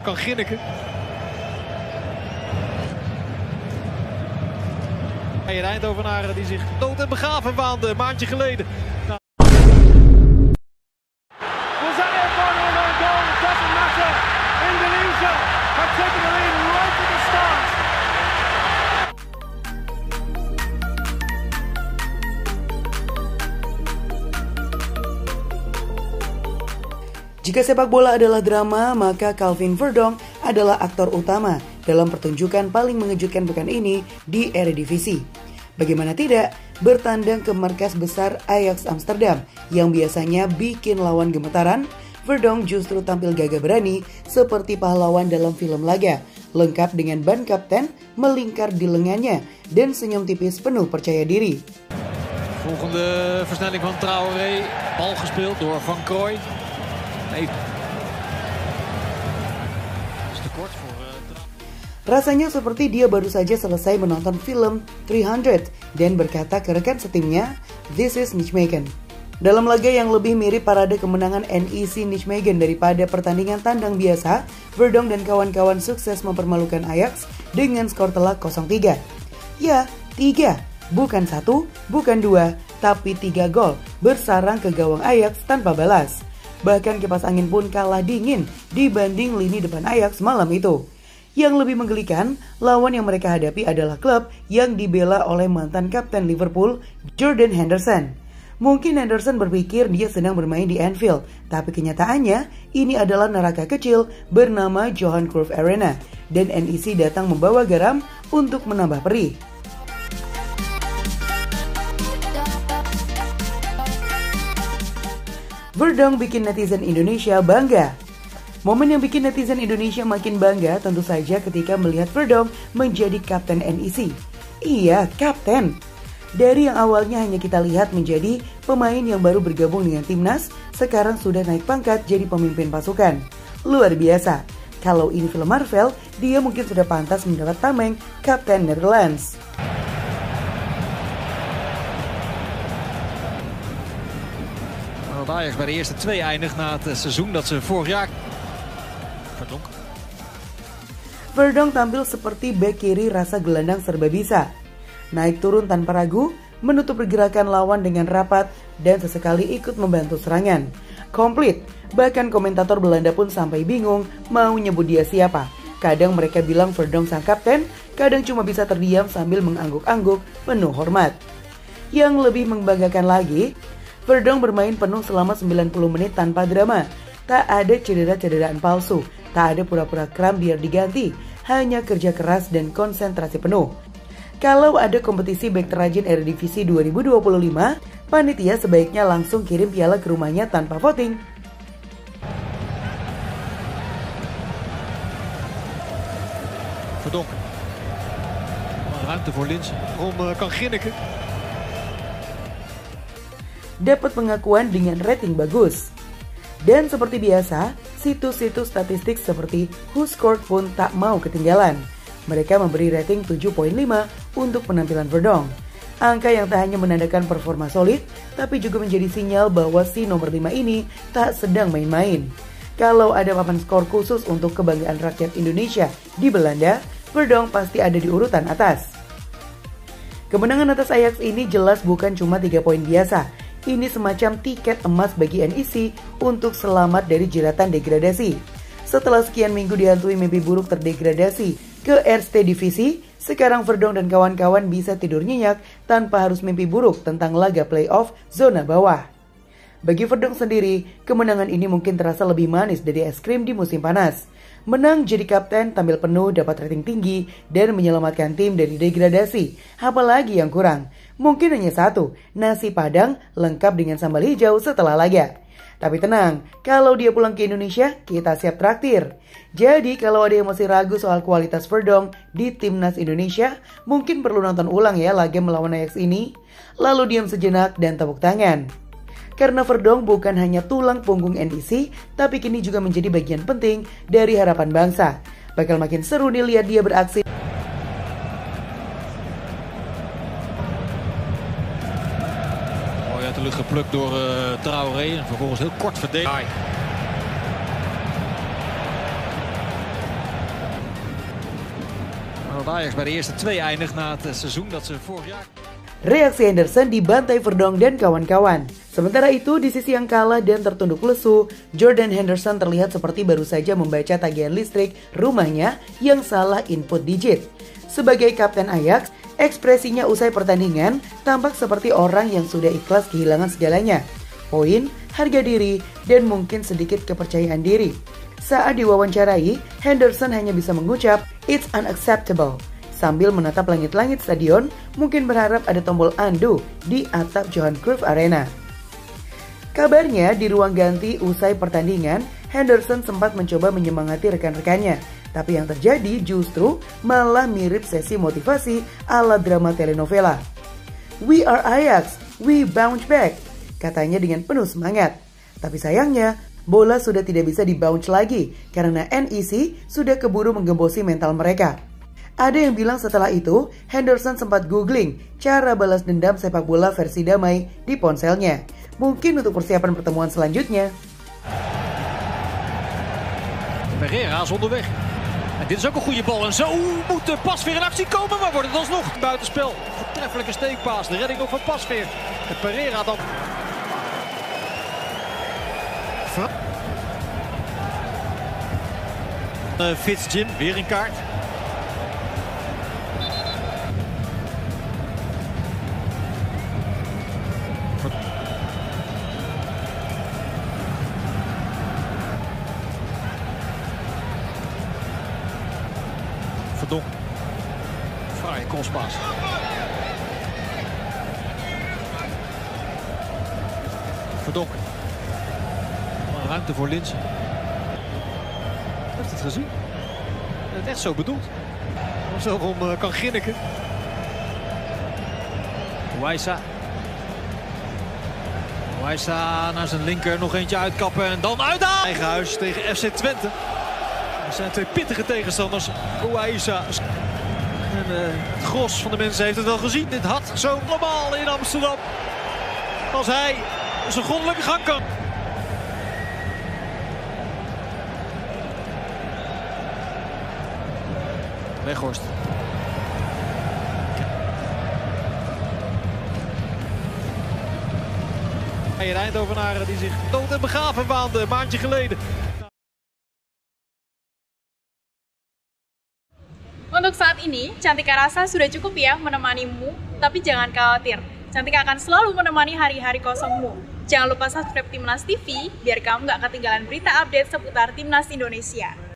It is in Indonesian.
Kan Ginneken. Een Eindhovenaren die zich dood en begraven waande een maandje geleden. Was that a final goal? It doesn't matter. Indonesia have taken the lead right at the start. Jika sepak bola adalah drama, maka Calvin Verdonk adalah aktor utama dalam pertunjukan paling mengejutkan pekan ini di Eredivisie. Bagaimana tidak, bertandang ke markas besar Ajax Amsterdam yang biasanya bikin lawan gemetaran, Verdonk justru tampil gagah berani seperti pahlawan dalam film laga, lengkap dengan ban kapten melingkar di lengannya dan senyum tipis penuh percaya diri. Volgende versnelling van Traoré, bal gespeeld door Van Krooi. Nee. Is te kort voor Rasanya seperti dia baru saja selesai menonton film 300 dan berkata ke rekan setimnya, "This is Nijmegen." Dalam laga yang lebih mirip parade kemenangan NEC Nijmegen daripada pertandingan tandang biasa, Verdonk dan kawan-kawan sukses mempermalukan Ajax dengan skor telak 0-3. Ya, 3, bukan 1, bukan 2, tapi 3 gol bersarang ke gawang Ajax tanpa balas. Bahkan kipas angin pun kalah dingin dibanding lini depan Ajax malam itu. Yang lebih menggelikan, lawan yang mereka hadapi adalah klub yang dibela oleh mantan kapten Liverpool, Jordan Henderson. Mungkin Henderson berpikir dia sedang bermain di Anfield, tapi kenyataannya ini adalah neraka kecil bernama Johan Cruyff Arena, dan NEC datang membawa garam untuk menambah perih. Verdonk bikin netizen Indonesia bangga. Momen yang bikin netizen Indonesia makin bangga tentu saja ketika melihat Verdonk menjadi kapten NEC. Iya, kapten. Dari yang awalnya hanya kita lihat menjadi pemain yang baru bergabung dengan timnas, sekarang sudah naik pangkat jadi pemimpin pasukan. Luar biasa. Kalau ini film Marvel, dia mungkin sudah pantas mendapat tameng Kapten Netherlands. Ajax bij de eerste 2 eindigt na het seizoen dat ze vorig jaar. Verdonk tampil seperti bek kiri rasa gelandang serba bisa. Naik turun tanpa ragu, menutup pergerakan lawan dengan rapat, dan sesekali ikut membantu serangan. Komplit, bahkan komentator Belanda pun sampai bingung mau nyebut dia siapa. Kadang mereka bilang Verdonk sang kapten, kadang cuma bisa terdiam sambil mengangguk-angguk penuh hormat. Yang lebih membanggakan lagi, Verdonk bermain penuh selama 90 menit tanpa drama. Tak ada cedera-cederaan palsu, tak ada pura-pura kram biar diganti, hanya kerja keras dan konsentrasi penuh. Kalau ada kompetisi bek terrajin Eredivisie 2025, panitia sebaiknya langsung kirim piala ke rumahnya tanpa voting. Verdonk. Ruimte voor Linssen. Kan Ginneken. Dapat pengakuan dengan rating bagus. Dan seperti biasa, situs-situs statistik seperti WhoScored pun tak mau ketinggalan. Mereka memberi rating 7.5 untuk penampilan Verdonk. Angka yang tak hanya menandakan performa solid, tapi juga menjadi sinyal bahwa si nomor 5 ini tak sedang main-main. Kalau ada papan skor khusus untuk kebanggaan rakyat Indonesia di Belanda, Verdonk pasti ada di urutan atas. Kemenangan atas Ajax ini jelas bukan cuma 3 poin biasa. Ini semacam tiket emas bagi NEC untuk selamat dari jeratan degradasi. Setelah sekian minggu dihantui mimpi buruk terdegradasi ke Eerste Divisie, sekarang Verdonk dan kawan-kawan bisa tidur nyenyak tanpa harus mimpi buruk tentang laga playoff zona bawah. Bagi Verdonk sendiri, kemenangan ini mungkin terasa lebih manis dari es krim di musim panas. Menang jadi kapten, tampil penuh, dapat rating tinggi, dan menyelamatkan tim dari degradasi. Apalagi yang kurang? Mungkin hanya satu, nasi padang lengkap dengan sambal hijau setelah laga. Tapi tenang, kalau dia pulang ke Indonesia, kita siap traktir. Jadi kalau ada yang masih ragu soal kualitas Verdonk di timnas Indonesia, mungkin perlu nonton ulang ya laga melawan Ajax ini. Lalu diam sejenak dan tepuk tangan. Karena Verdonk bukan hanya tulang punggung NEC, tapi kini juga menjadi bagian penting dari harapan bangsa. Bakal makin seru nih lihat dia beraksi. Mooi uit de lucht geplukt door Traoré en vervolgens heel kort verdedigd. Zodat Ajax bij de eerste 2 eindigt na het seizoen dat ze vorig jaar... Reaksi Henderson dibantai Verdonk dan kawan-kawan. Sementara itu, di sisi yang kalah dan tertunduk lesu, Jordan Henderson terlihat seperti baru saja membaca tagihan listrik rumahnya yang salah input digit. Sebagai kapten Ajax, ekspresinya usai pertandingan tampak seperti orang yang sudah ikhlas kehilangan segalanya. Poin, harga diri, dan mungkin sedikit kepercayaan diri. Saat diwawancarai, Henderson hanya bisa mengucap, "It's unacceptable." Sambil menatap langit-langit stadion, mungkin berharap ada tombol undo di atap Johan Cruyff Arena. Kabarnya di ruang ganti usai pertandingan, Henderson sempat mencoba menyemangati rekan-rekannya. Tapi yang terjadi justru malah mirip sesi motivasi ala drama telenovela. "We are Ajax, we bounce back," katanya dengan penuh semangat. Tapi sayangnya, bola sudah tidak bisa dibounce lagi karena NEC sudah keburu menggembosi mental mereka. Ada yang bilang setelah itu, Henderson sempat googling cara balas dendam sepak bola versi damai di ponselnya. Mungkin untuk persiapan pertemuan selanjutnya. Pereira is onderweg. En dit is ook een goede bal. En zo moet de Pasveer in actie komen, maar wordt het alsnog buitenspel. Voortreffelijke steekpaas. De redding nog van Pasveer. En Pereira dan... Fitz-Jim, weer een kaart. Verdonk. Fraaie crosspaas. Verdonk. Maar ruimte voor Linssen. Heeft het gezien? Het echt zo bedoeld. Als zelf om kan grinniken. Wijsa. Wijsa naar zijn linker. Nog eentje uitkappen en dan uit eigen huis tegen FC Twente. Er zijn 2 pittige tegenstanders. Wijsa. En het gros van de mensen heeft het wel gezien. Dit had zo normaal in Amsterdam. Als hij zijn goddelijke gang kan. Weghorst. Een Eindhovenaren die zich dood en begraven waande een maandje geleden. Untuk saat ini, Cantika rasa sudah cukup ya menemanimu, tapi jangan khawatir. Cantika akan selalu menemani hari-hari kosongmu. Jangan lupa subscribe Timnas TV biar kamu gak ketinggalan berita update seputar Timnas Indonesia.